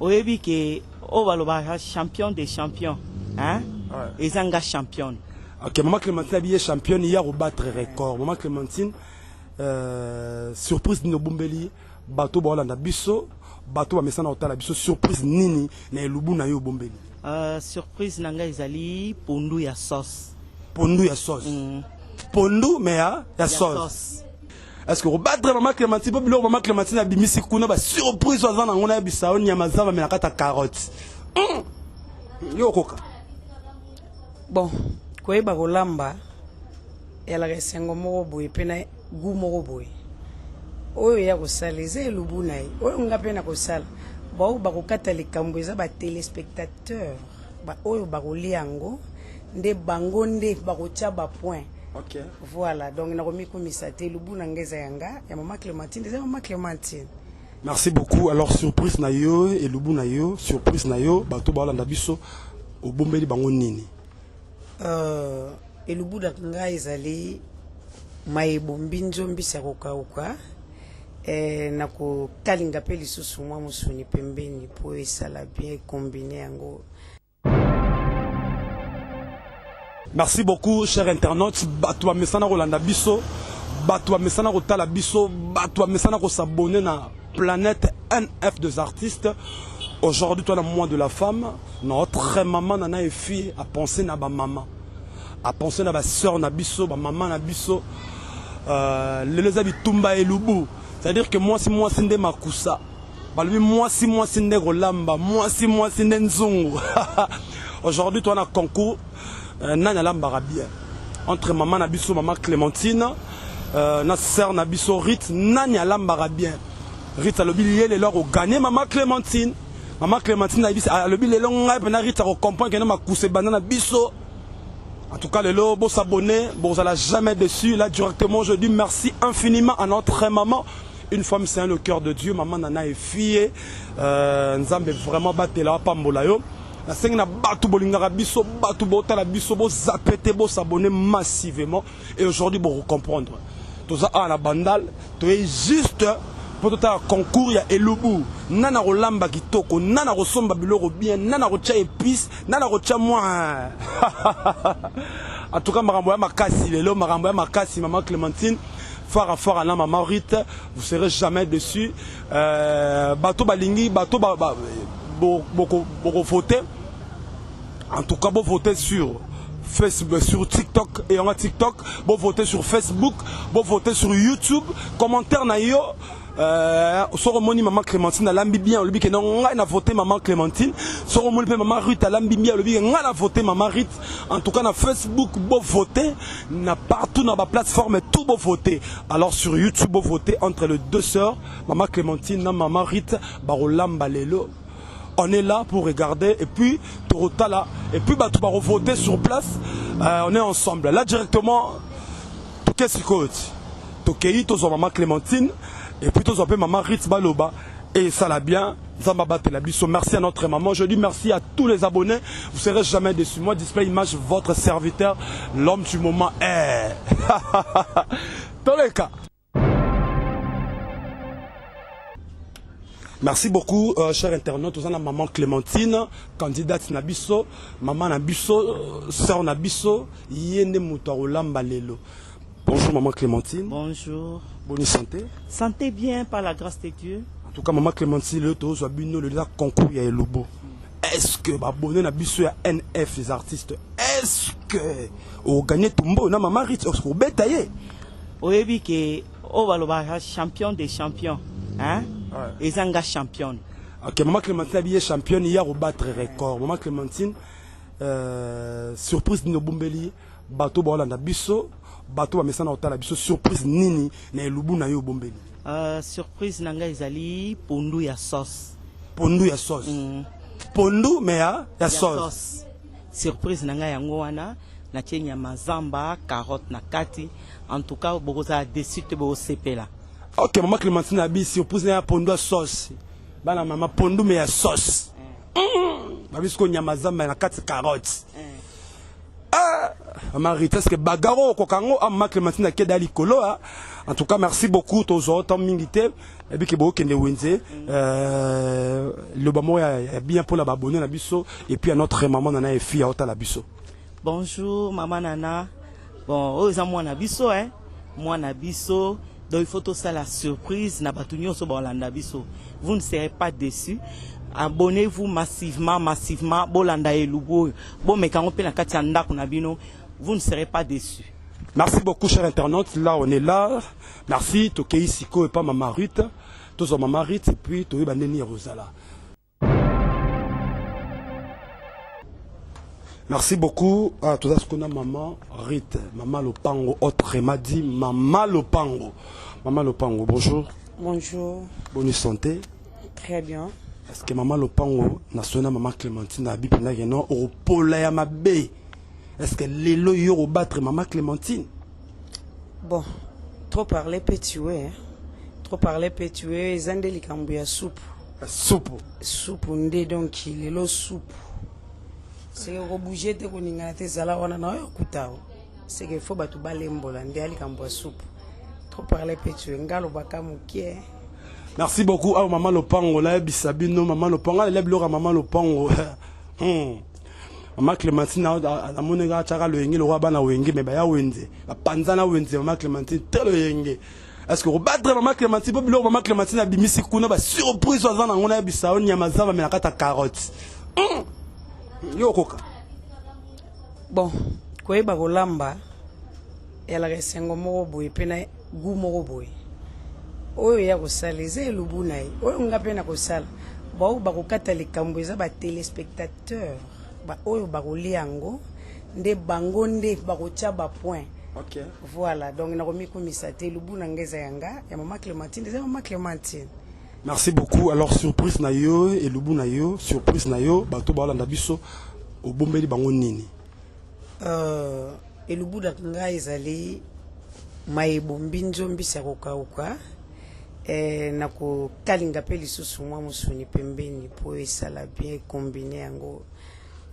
oyebi ke o baloba champion des champions, hein? Et zanga champion. Ok, maman Clémentine habillée championne hier au battre record. Maman Clémentine, surprise no bombeli, bateau bolanda biso, bateau amesana otala biso surprise nini na elubu na yo bombeli. Surprise nanga ezali pondu ya sauce. Pondu ya sauce. Pondu mais ya sauce. Est-ce que rebattre maman Clémentine, pas bilo maman Clémentine abimisi kuna ba surprise ozana ngona bisao nyama zava mais nakata carotte. Yo koka. Bon, koyeba kolamba yala kesengo moko boye pena gu moko boye. Oyo ya kosala eza elubu na ye. Oyo nga pena kosala. Ba bakokata likambo eza ba téléspectateur. Ba oyo bakolia yango nde bango nde bakotia ba point. OK. Voilà, donc na komi komisa te elubu na ngeza yanga ya maman Clémentine, eza maman Clémentine. Merci beaucoup. Alors surprise na yo elubu na yo, surprise na yo bato ba landa biso obombeli bango nini? Elubu da nga ezali maibombi nzombi sa kokauka na ko kalinga pe lisusu mwa musuni pembeni po esala bien combiné yango. Merci beaucoup chers internautes. Bato mesana rolanda biso, bato mesana rotala biso, bato mesana ko s'abonner na planète NF des artistes. Aujourd'hui, toi, le mois de la femme, notre maman, nana et fille, a pensé na ba maman, a pensé na ba sœur na biso, ba maman na biso, les habits tumba et lubu. C'est-à-dire que moi, si moi, sinde makusa, moi, si moi, sinde rolamba, moi, si moi, sinde nzungu. Aujourd'hui, toi, on a concours, nana lamba bien. Entre maman na biso, maman Clémentine, na sœur na biso, Rit, nana lamba bien. Rit a le billet, les lors au gagné, maman Clémentine. Maman Clémentine a dit le billet long et puis Rita comprend que ma cousse banane biso. En tout cas les lots bon s'abonner, bon ça l'a jamais déçu. Là directement je dis merci infiniment à notre maman. Une femme c'est le cœur de Dieu, maman nana est fille. Nzambe vraiment battre là pambola yo. La cinq na batu bolingara biso, batu bota la biso, bo zapete, bo s'abonner massivement et aujourd'hui bon comprendre. Tout ça à la bandale, tu es juste pour tout un concours, il y a elubu. Nana rolamba kitoko, nana rosomba biloko bien, nana rocha épice, nana rocha moins. En tout cas, maramboya makasi, lelo maramboya makasi, maman Clémentine, fort à la maman Rite, vous serez jamais dessus. Bateau balingi, bateau beaucoup voter. En tout cas, vous votez sur Facebook, sur TikTok et on a TikTok, vous votez sur Facebook, vous votez sur YouTube, commentaire na yo. Soromoni maman Clémentine a lambi bien le que non on a voté maman Clémentine soromoni maman Ruth a lambi bien le on a voté maman Ruth en tout cas na Facebook beau voter na partout dans la plateforme tout beau voter alors sur YouTube beau voter entre les deux sœurs maman Clémentine et maman Ruth barolamba lelo on est là pour regarder et puis torotala et puis bah tu vas voter sur place on est ensemble là directement tout qu'est-ce que Tokei to maman Clémentine et puis tous un peu maman Ritz Baloba et ça l'a bien Zamba Telabiso. Merci à notre maman. Je dis merci à tous les abonnés. Vous serez jamais déçus. Moi, display image, votre serviteur, l'homme du moment est. Dans les cas. Merci beaucoup, chers internautes. Nous avons la maman Clémentine, candidate Nabiso, maman Nabiso, sœur Nabiso, Yende Moutaolamba Lelo. Bonjour maman Clémentine. Bonjour. Bonne santé. Santé bien par la grâce de Dieu. En tout cas maman Clémentine le to zabino le concours ya elobo. Est-ce que abonné na biso ya NF les artistes est-ce que au gagner tumbo na maman Ritz au betaye. Oyebi ke o baloba champion des champions, hein? Et zanga champion. OK maman Clémentine habillée championne hier au battre record. Maman Clémentine surprise no bombeli bateau bolanda biso. Bateau mesana otala biso surprise nini na elubu na yo bombeli. Surprise nanga ezali pondu ya sauce. Pondu ya sauce. Pondu mais ya sauce. Surprise nanga yango wana na tienya mazamba, carotte na kati. En tout cas bokoza dessus te bo sepela. OK maman Clémentine abi surprise na pondu ya sauce. Bana maman pondu mais ya sauce. Ba bisko nyama zamba na kati carotte. maman Rite est-ce que bagaro kokango a maman Clémentine a keda likolo. En tout cas merci beaucoup tozo tant mingité et puis que bo kende wenze le bamo ya bien pour la babonner na biso et puis à notre maman nana et fille à la biso. Bonjour maman Nana. Bon, oh ça moi na biso moi na biso. Donc il faut tout ça la surprise na batunyo so bolanda biso. Vous ne serez pas déçus. Abonnez-vous massivement bolanda elubo. Bon mais quand on peut la katianda kuna bino, vous ne serez pas déçus. Merci beaucoup chers internautes. Là on est là. Merci Tokei Siko et pas maman Ruth. Tous maman Ruth et puis Toyi Bandeni Rosala. Merci beaucoup à tout ce qu'on a maman Rite, maman Lopango, autre m'a dit maman Lopango. Maman Lopango, bonjour. Bonjour. Bonne santé. Très bien. Est-ce que maman Lopango, national maman Clémentine, a bipena geno au polaya mabe? Est-ce que les loyaux au battre maman Clémentine? Bon, trop parler peut tuer. Trop parler peut tuer. Zandeli kambuya soupe. Soupe. Soupe ndé donc il est le soupe. C'est que bouger te koninga te zala wana na kutao. C'est que faut batu balembola ndé ali kambuya soupe. Trop parler peut tuer. Ngalo bakamukie. Merci beaucoup à maman Lopango là bisabino maman Lopango là blora maman Lopango. Maman Clémentine na monega chaka lo yengi lo roi bana wengi mais ba ya wenze. Ba panzana wenze maman Clémentine te lo yengi. Est-ce que rebattre maman Clémentine po bilo maman Clémentine abimisi kuna ba surprise ozana ngona bisao nyama zava me nakata carotte. Yo koka. Bon, koyeba kolamba ela kesengo moko boye pena gu moko boye. Oyo ya kosala eza elubu na ye oyo nga mpe na kosala bao bakokata likambo eza batelespectateur oyo bakolia yango nde bango nde bakotia bapoint. Okay. Voilà donc nakomikomisa te elubu na nga eza yanga ya mama Clémentine eza mama Clémentine. Merci beaucoup. Alors surprise na yo elubu na yo surprise na yo bato balanda biso obombeli bango nini? Elubu na nga ezali mayebombi nzombi sa kokauka. Na ko kalinga pe lisusu mwa musuni pembeni po esala bien combiné yango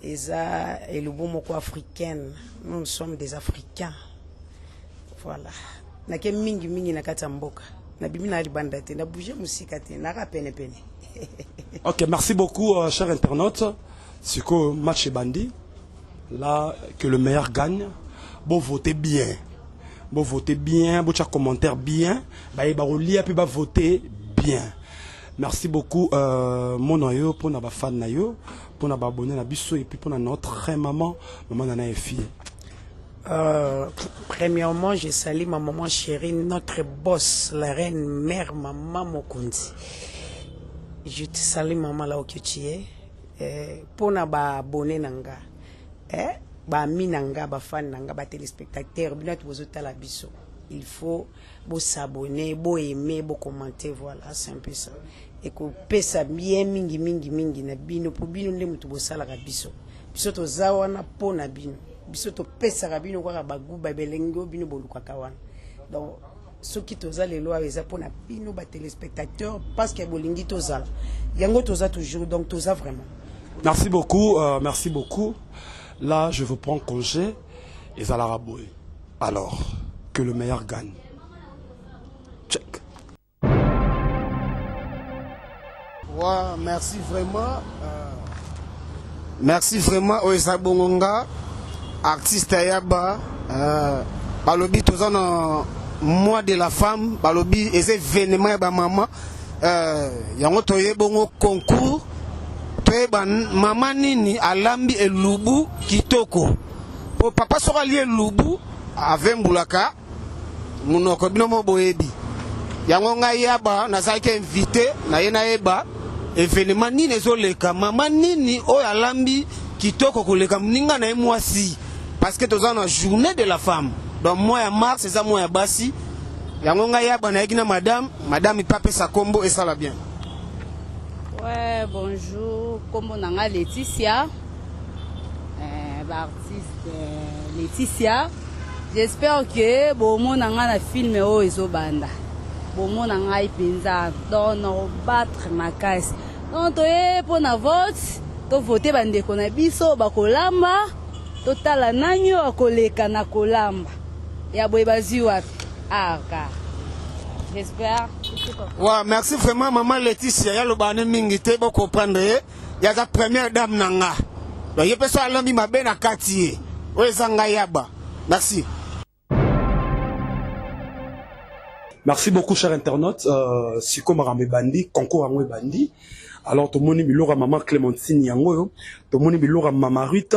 eza elubu moko africaine. Nous sommes des Africains. Voilà. Na ke mingi na kata mboka na bibi na libanda te na bouger musika te na ka pene pene. OK, merci beaucoup chers internautes. C'est que match bandi là que le meilleur gagne. Bon votez bien. Bon votez bien, bon chat commentaire bien, bah lire puis bah voter bien. Merci beaucoup mon noyau pour na ba fan nayo, pour na ba abonné na biso et puis pour notre maman nana et fille. Premièrement, je salue ma maman chérie, notre boss, la reine mère maman Mokundi. Je te salue maman là où tu es. Pour na ba abonné nanga. Ba minanga ba fan nanga ba téléspectateurs bina tozota la biso il faut bo s'abonner bo aimer bo commenter voilà c'est un peu ça et ko pesa bien mingi na bino po bino nde mutu bo sala ka biso to zawana po na bino biso to pesa ka bino kwa ba guba belengo bino boluka kawana donc ce qui toza les lois eza po na bino ba téléspectateurs parce que bolingi tozala yango toza toujours donc toza vraiment. Merci beaucoup merci beaucoup. Là, je vous prends congé et Zalaraboué. Alors, que le meilleur gagne. Check. Ouais, merci vraiment. Merci vraiment aux Zabongonga, artiste Ayaba. Balobi, tous en mois de la femme. Balobi, et c'est événement à maman. Yango toye bongo concours. Maman nini alambi elubu kitoko po papa soka lié lubu avec mbulaka munoko binomo boyebi yango ngai yaba nazaki invité na ye na yeba événement nini ezoleka maman nini oyo alambi kitoko koleka mninga na mwasi parce que toza na journée de la femme donc mois ya mars c'est ça mois ya basi yango ngai yaba na yeki na madame ipape sa kombo et ça la bien. Ouais, bonjour, comme nanga Laetitia, l'artiste Laetitia. J'espère que bon mon nanga na film o ezobanda. Bon mon nanga ipenza donc no battre ma caisse. Donc pour na vote, to voter bande kona biso bakolamba totala nani oyo akoleka na kolamba ya boye bazwi wapi aka j'espère. Ouais, merci vraiment maman Laetitia ya lobane mingi te bo comprendre ya za première dame nanga donc ye peso alambi mabe na kati oyo ezanga yaba. Merci. Merci beaucoup, chers internautes. Siko Maramé Bandi, concours Amwe Bandi. Alors, tout le monde bilora maman Clémentine Yangoyo, tout le monde bilora maman Ruth.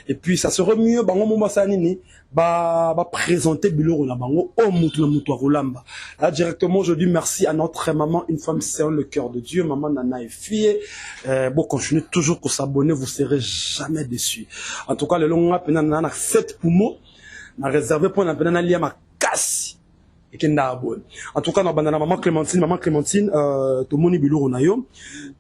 Et puis, ça serait mieux, bango moma sanini, ba présenter biloro na bango au moutou na moutou Rolamba. Là, directement, je dis merci à notre maman, une femme c'est le cœur de Dieu, maman Nana et fille. Bon, continuez toujours pour s'abonner, vous serez jamais déçus. En tout cas, le long a nana 7 poumons, na réservé pour na penana liya ma casse. En tout cas, na bandana maman Clémentine, tout le monde biloro na yo,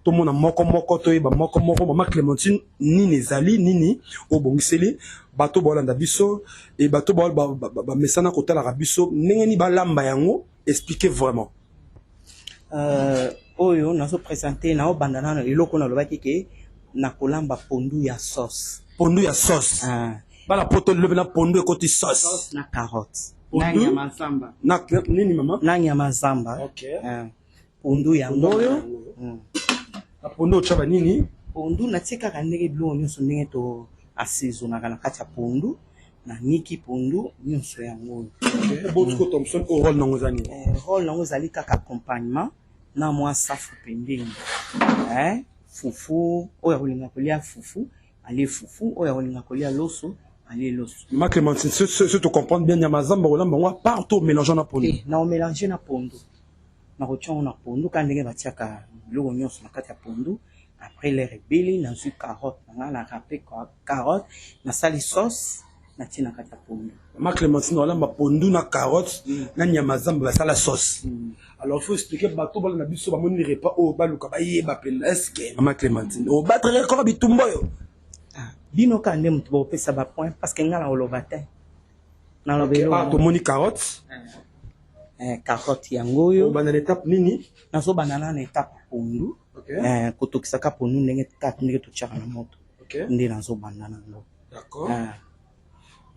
tout le monde moko to ba moko maman Clémentine ni nezali nini o bongiseli bato bolanda biso et bato ba mesana kota la biso ndenge ba lamba yango expliquer vraiment. Oyo nazo présenter na bandana na eloko na lobaki ke na kolamba pondu ya sauce. Pondu ya sauce. Ba la poto lebe na pondu ekoti sauce na carotte. Pondu na nini mama? Na nyama zamba. Okay. Pondu ya ngoyo. Na pondu chaba nini? Pondu na tika kanege bilo nyonso ndenge to assaisonna kana kati ya pondu na niki pondu nyonso ya ngoyo. Okay. Botko Thompson au rôle nango zani. Rôle nango zali kaka accompagnement na mwa safu pembeni. Fufu oya kolinga kolia fufu, ali fufu oya kolinga kolia loso. Ma Clémentine, ce tu comprends bien, Yamazamba, on partout mélangeant na pondu. Na on mélange na pondu. Na rotion na pondu, quand on va tiaka l'oignon sur la carte à pondu. Après les rebelles, na su carotte, na râpé carotte, na sali sauce, na tina carte à pondu. Ma Clémentine, on a ma pondu na carotte, na Yamazamba, ça la sauce. Alors il faut expliquer bateau bal na biso ba moni repas au baluka ba yeba penda eske ma Clémentine. Au battre encore bitumbo yo. Bino kande mutu bo pesa ba point parce que ngala olovate na lobelo to moni carotte carotte yango yo bana l'étape nini na so banana na étape pondu kotokisa ka pondu ndenge to tchaka na moto ndi na zo banana ngo. D'accord.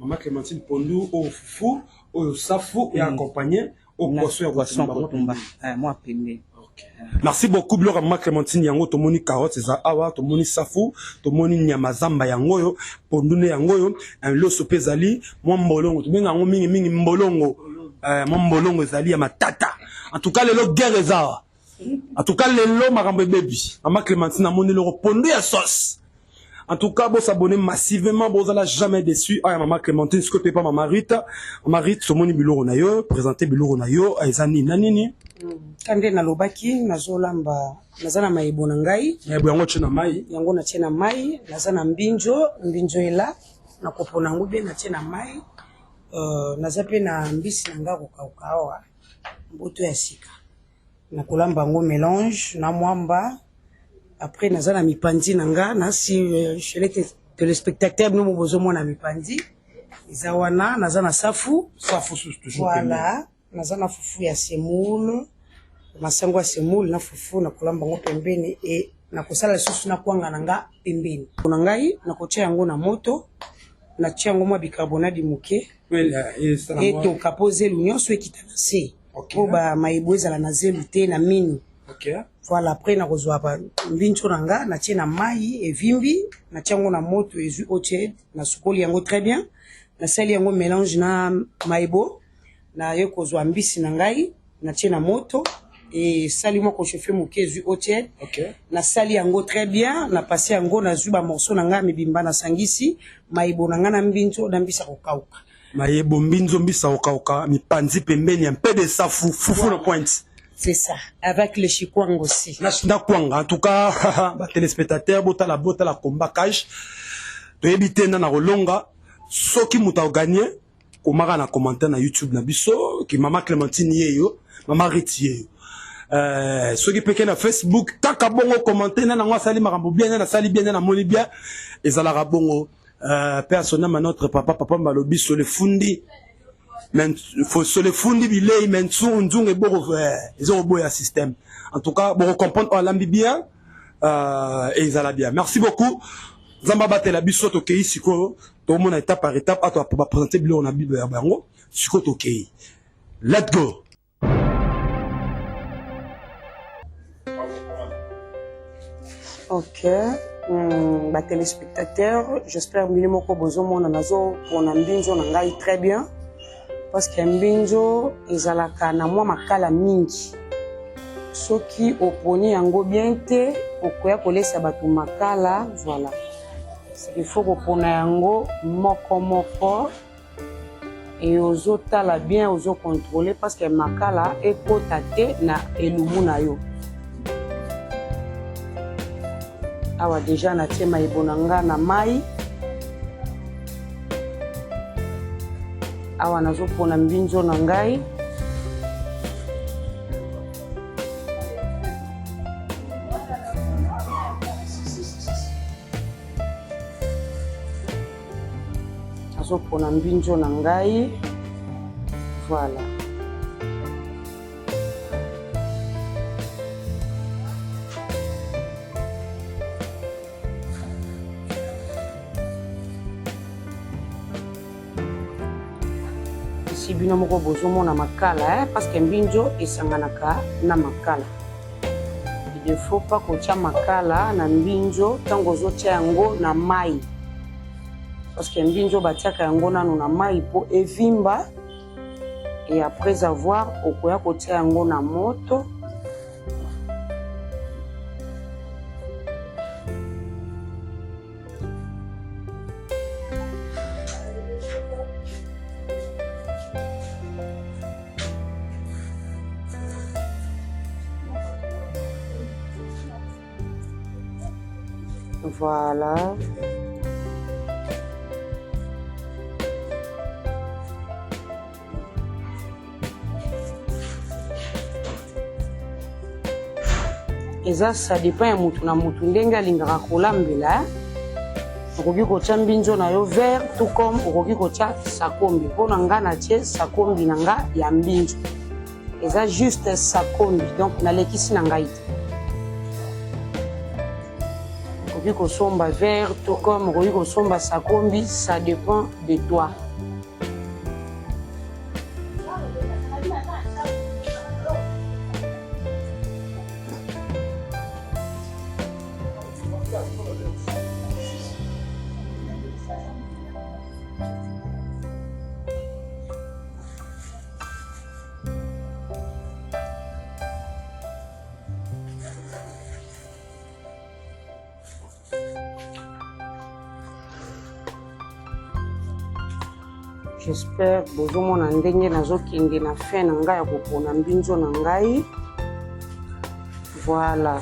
Maman Clémentine pondu au fufu au safu et accompagné au poisson kotumba moi pembe. Merci beaucoup Blora Maman Clémentine yango to moni carotte za awa to moni safu to moni nyama zamba yango yo pondune yango yo un loso pezali moi mbolongo to benga ngo mingi mbolongo moi mbolongo ezali ya matata. En tout cas le guerre za en tout cas le lo makambo baby Maman Clémentine na moni le pondu ya sauce. En tout cas, vous s'abonnez massivement, vous n'allez jamais déçu. Ah, Maman Clémentine, ce que tu pas Maman Rita, tout le monde biloro na yo, présenter biloro na yo, aizani nanini. Kande na lobaki, nazolamba, nazana maibo na ngai. Maibo yango chena mai. Yango na chena mai, nazana mbinjo ela, na kopona ngube na chena mai. Nazape na mbisi na nga kokauka awa, mbuto ya sika. Na kolamba ngo mélange, na mwamba. Après nazana mipandi nanga na si chez les téléspectateurs nous besoin mona mipandi izawana nazana safu toujours voilà nazana fufu ya semoule masango ya semoule na fufu na kolamba ngo pembeni et na kosala susu na kwanga nanga pembeni kuna ngai na kotia yango na moto na tia yango mwa bicarbonate muke et to kapoze l'union so ekitana se po ba maibo ezala na zelu te na mini. Okay. Voilà, après na kozwa ba mbincho nanga na tia na mai evimbi na tia ngo na moto ezu otied na sukoli yango très bien na sali yango mélange na maibo na ye kozwa mbisi na ngai na tia na moto et sali mo ko chauffer moke ezu otied. Okay. Na sali yango très bien na passer yango na zuba morceau na ngai mibimba na sangisi maibo na nga na mbincho na mbisa kokauka maibo mbinzo mbisa kokauka mipanzi pembeni un peu de safu fufu le pointe. C'est ça, avec le chikwang aussi. En tout cas, les téléspectateurs, la combat cash. Tu évites na rolonga. Ce qui m'a gagné, comme on a commenté na YouTube na biso, qui Maman Clémentine yeyo, Maman Riti yeyo. Ceux qui peuvent na Facebook, kaka bongo commenter na ngwa sali makambo bien na sali bien na moni bien. Ezala bongo. Personnellement notre papa Malobi sur le fundi. Mais faut se le fundi bilei mensu unzung et boro ils ont beau système. En tout cas, bon comprendre on l'ambi bien et ils allaient bien. Merci beaucoup. Zamba batela biso tokei siko to mona étape par étape ato pour présenter bilo na bible ya bango siko tokei. Let's go. Ok, téléspectateurs, j'espère que moko bozo mona nazo pour mbinzo na ngai très bien parce que mbinzo ezalaka na mwa makala mingi. Soki oponi yango bien te okoya kolesa bato makala, voilà. Il faut kopona yango moko moko et ozo tala bien ozo contrôler parce que makala ekota te na elumu na yo. Awa déjà na tie maibonanga na mai. Awa nazo pona mbinzo na ngai. Nazo pona mbinzo na ngai. Voilà. Bino moko bozomona makala parce que mbinzo esanganaka na makala. Il ne faut pas kotia makala na mbinzo tango ozotia yango na mai parce que mbinzo batiaka yango nanu na mai po evimba et après avoir okoya kotia yango na moto. Voilà. Et ça dépend ya mutu na mutu ndenge alingaka kolambela. Okoki kotia mbinzo na yo vert tout comme okoki kotia sakombi. Mpona nga na tie sakombi na nga ya mbinzo. Eza juste sakombi donc nalekisi na ngai te. Okoki kosomba vert tout comme okoki kosomba sakombi, ça dépend de toi. J'espère que vous avez ndenge nazokende na fin na ngai ya kopona mbinzo na ngai. Voilà.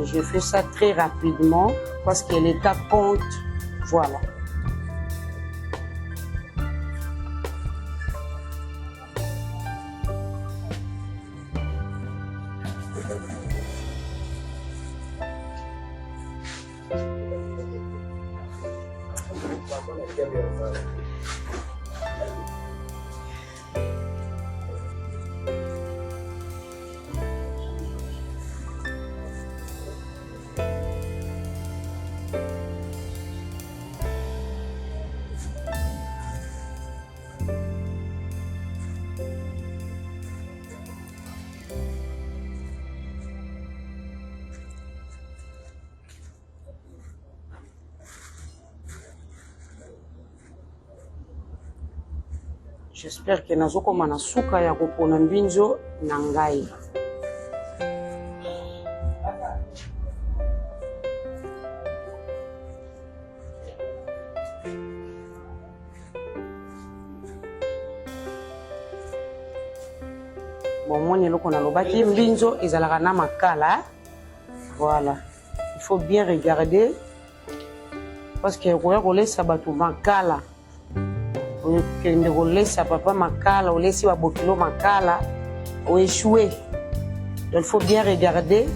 Je fais ça très rapidement parce que l'état compte. Voilà. J'espère que nazokoma na suka ya kopona mbinzo na ngai. Bon, moi neloko na lobaki mbinzo ezalaka na makala. Voilà. Il faut bien regarder parce que koya kolesa bato makala. Okende kolesa papa makala, olesi wa bokilo makala, o échoué. Donc il faut bien regarder.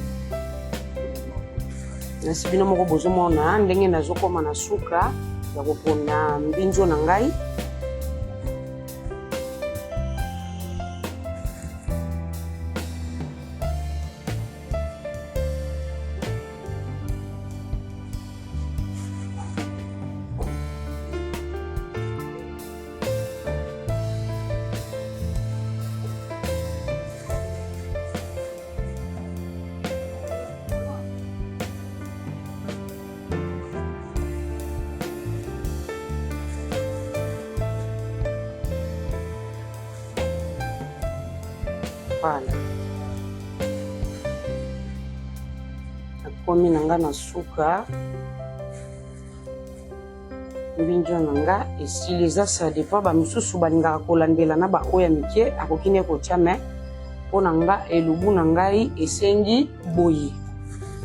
Nasi bino moko bozomona ndenge nazokoma na suka ya kopona mbinzo na ngai. Voilà. Nakomi nanga na suka. Mbinjo nanga esili eza ça dépend ba misusu balingaka kolandela na baoya mike akokine kotia mais mpo na nga elubu na ngai esengi boye.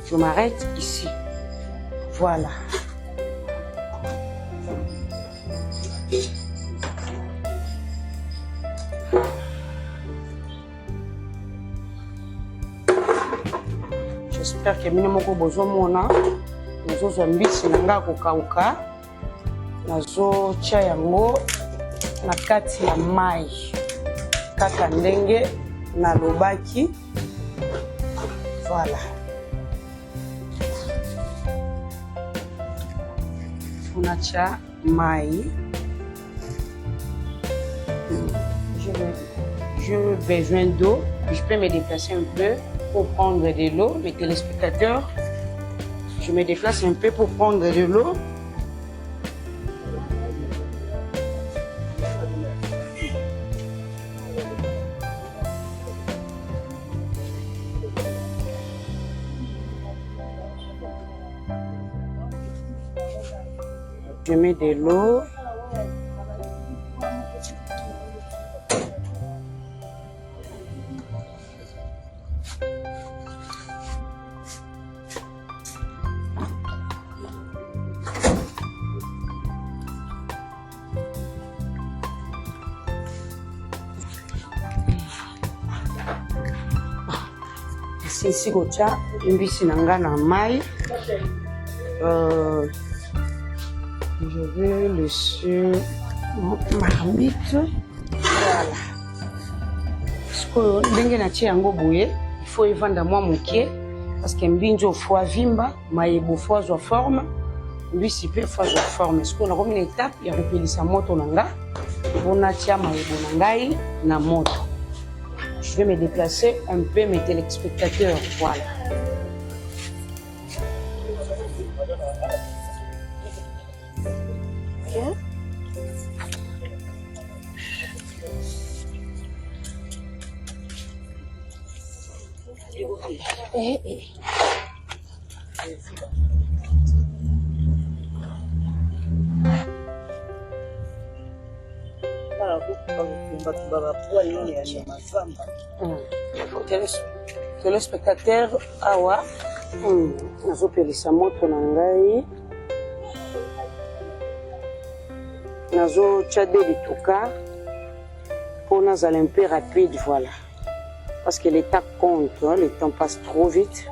Je m'arrête ici. Voilà. J'espère que bino moko bozomona nazozwa mbisi na nga kokauka nazotia yango na kati ya mai kaka ndenge nalobaki. Voilà. Unatia mai. J'ai besoin d'eau. Je peux me déplacer un peu pour prendre de l'eau. Les téléspectateurs, je me déplace un peu pour prendre de l'eau. Je mets de l'eau. Ici kotia mbisi na nga na mai. Je vais laisser marmite. Voilà. Parce que ndenge natie yango boye, il faut evanda mwa moke parce que mbinjo fois vimba, mayebo fois zwa forme, mbisi pe fois zwa forme. Parce que na komi na étape ya kopelisa moto na nga, mpona tia mayebo na ngai na moto. Je vais me déplacer un peu mes téléspectateurs. Voilà. Téléspectateur awa nazopelisa moto na ngai nazotia de lituka pour nazala un peu rapide. Voilà, parce que le temps compte, hein, le temps passe trop vite.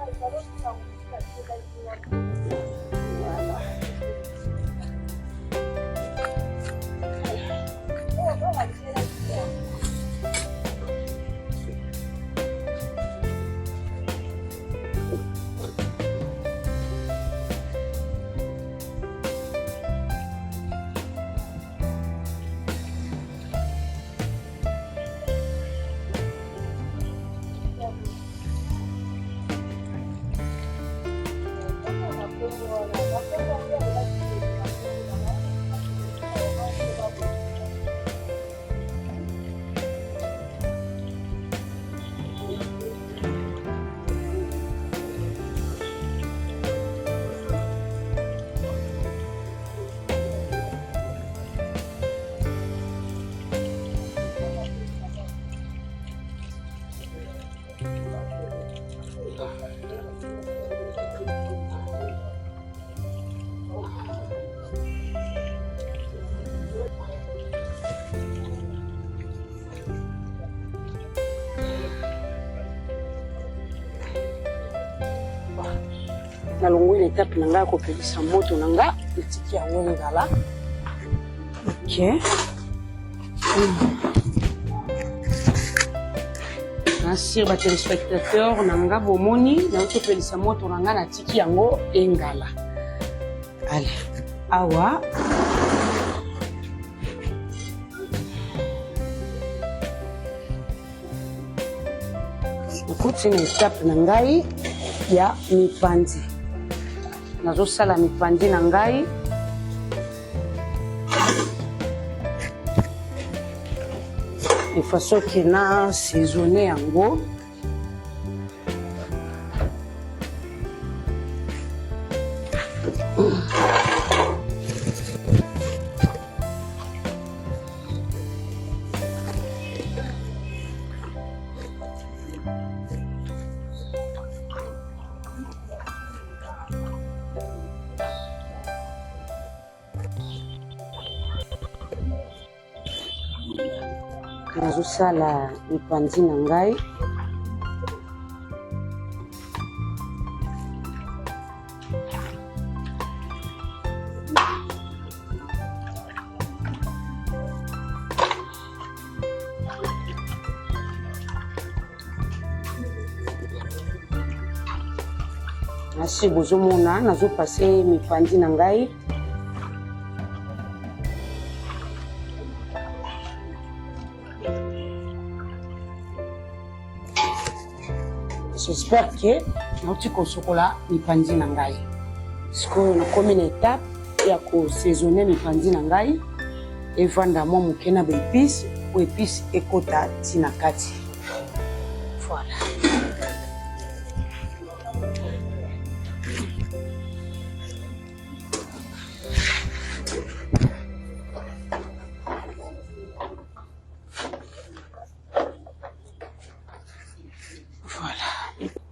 nalongwe l'étape nanga kopelisa moto nanga etiki ya wengala. Ok. Merci ba téléspectateurs nanga bomoni na kopelisa moto nanga na tiki yango engala. Allez, awa c'est une étape nangai ya mipandi. Nazo sala mipandi nangai. de façon que na saisonné yango nazosala mipanzi na ngai nasi bozomona nazopase mipanzi na ngai j'espère que nauti kosokola mipanzi na ngai sikoyo nakomi na étape ya kosaisonne mipanzi na ngai evanda mwa moke na baépice po épice ekota ntina kati voilà.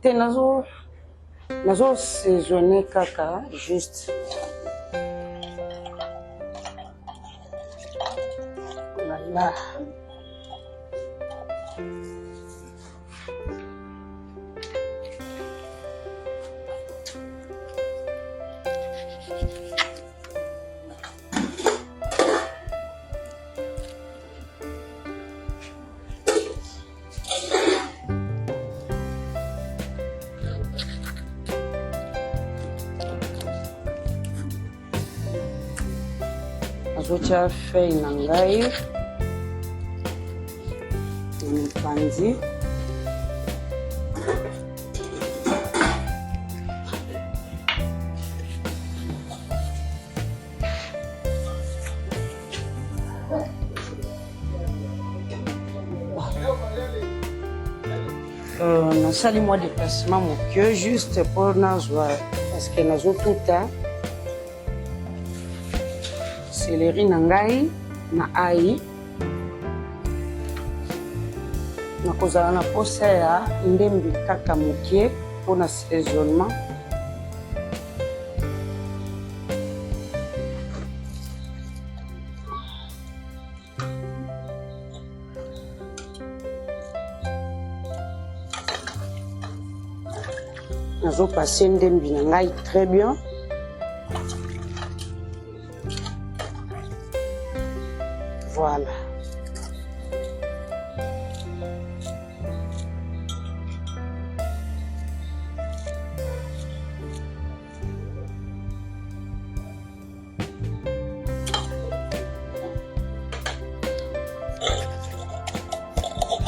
Te nazo saisonner kaka juste voilà. Nazotia feuille na ngai na mipanzi nasali mwa déplacement moke juste mpo nazwa parce que nazotuta céleri na ngai na ai nakozala na posa ya ndembi kaka moke mpona saisonnement nazopase ndembi na ngai très bien. Voilà.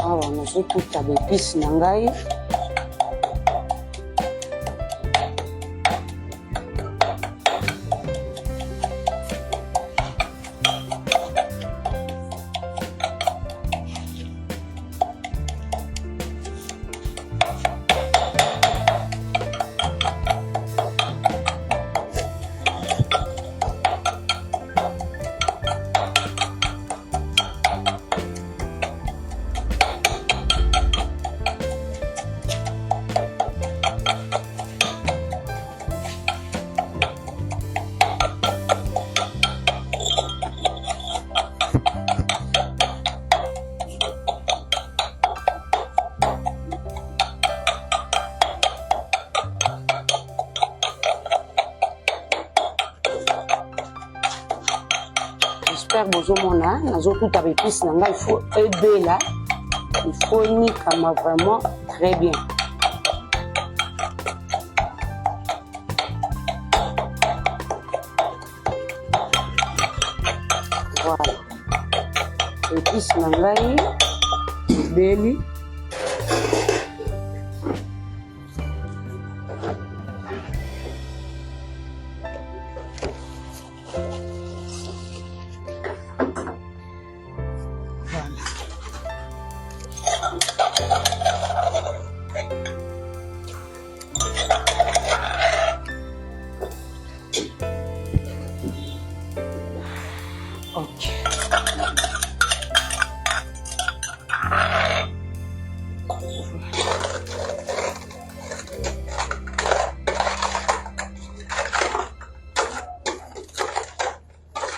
Awa nazotuta baépice na ngai j'espère bozomona nazotuta baépice na ngai il faut ebela il faut nikama vraiment très bien. Voilà épice na ngai ebeli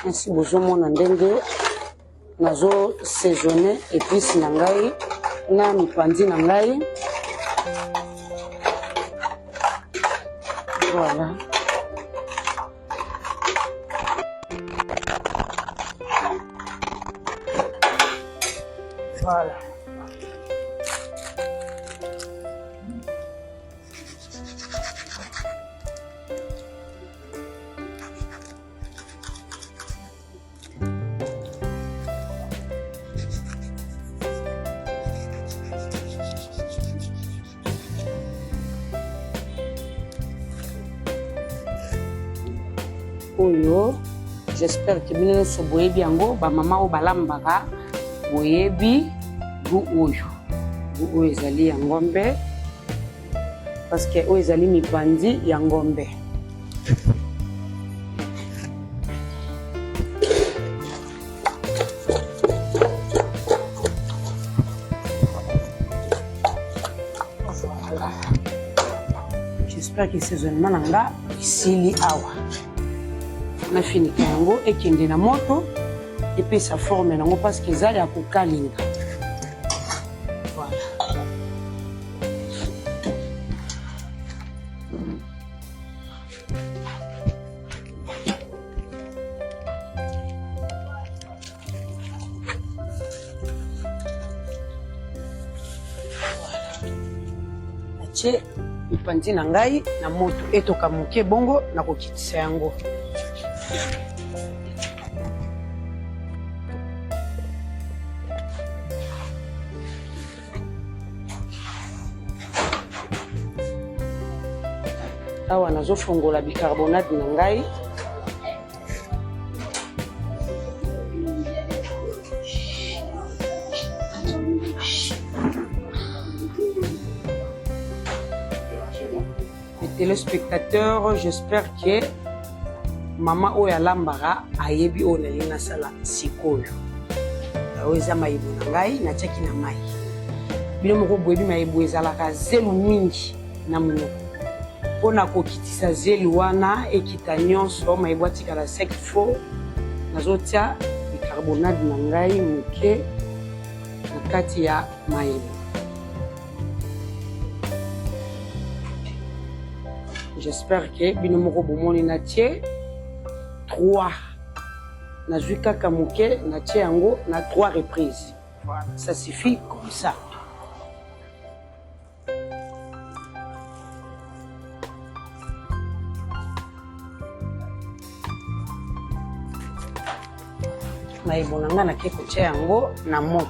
ainsi bozomona ndenge nazo saisonner épices na ngai na mipanzi na ngai. Voilà. Voilà. Oyo, j'espère que bino so boyebi yango ba mama o balambaka boyebi gu oyo. Gu oyo ezali ya ngombe parce que oyo ezali mipanzi ya ngombe. Voilà. J'espère que saisonnement nanga isili awa. Na finika yango ekende na moto epesa forme nango parce que ezali ya kokalinga. Voilà. Atie mipanzi na ngai na moto etoka moke bongo na kokitisa yango. Awa nazofongola bicarbonate na ngai. Les téléspectateurs, j'espère que Mama oyo alambaka ayebi oyo nalingi nasala sikoyo. Oyo eza mayibo na ngai natiaki na mai. Bino moko boyebi mayibo ezalaka zelu mingi na monoko. Mpona kokitisa zelu wana ekita nyonso mayibo atikala sec faux. Nazotia bicarbonate na ngai moke na kati ya mayibo. J'espère que bino moko bomoni natie 3. Nazui kaka moke natie yango na 3 reprises. Voilà, ça suffit comme ça. Mayibo nanga nake kotia yango na moto.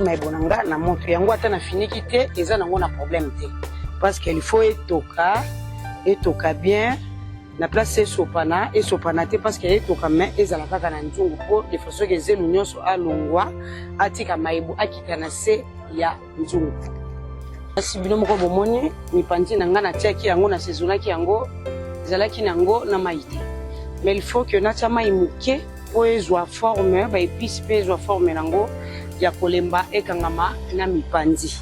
Mayibo nanga na moto yango ata na finiki te eza nango na problème te parce qu'il faut etoka bien na place esopana te parce que etoka mais ezala kaka na nzungu po de façon que zelu nyonso alongwa atika mayibo akita na se ya nzungu. Kasi bino moko bomoni mipanzi nanga na tiaki yango na saisonaki yango ezalaki nango na maite mais il faut que natia mai moke po ezwa forme ba épice pe ezwa forme nango ya kolemba ekangama na mipanzi.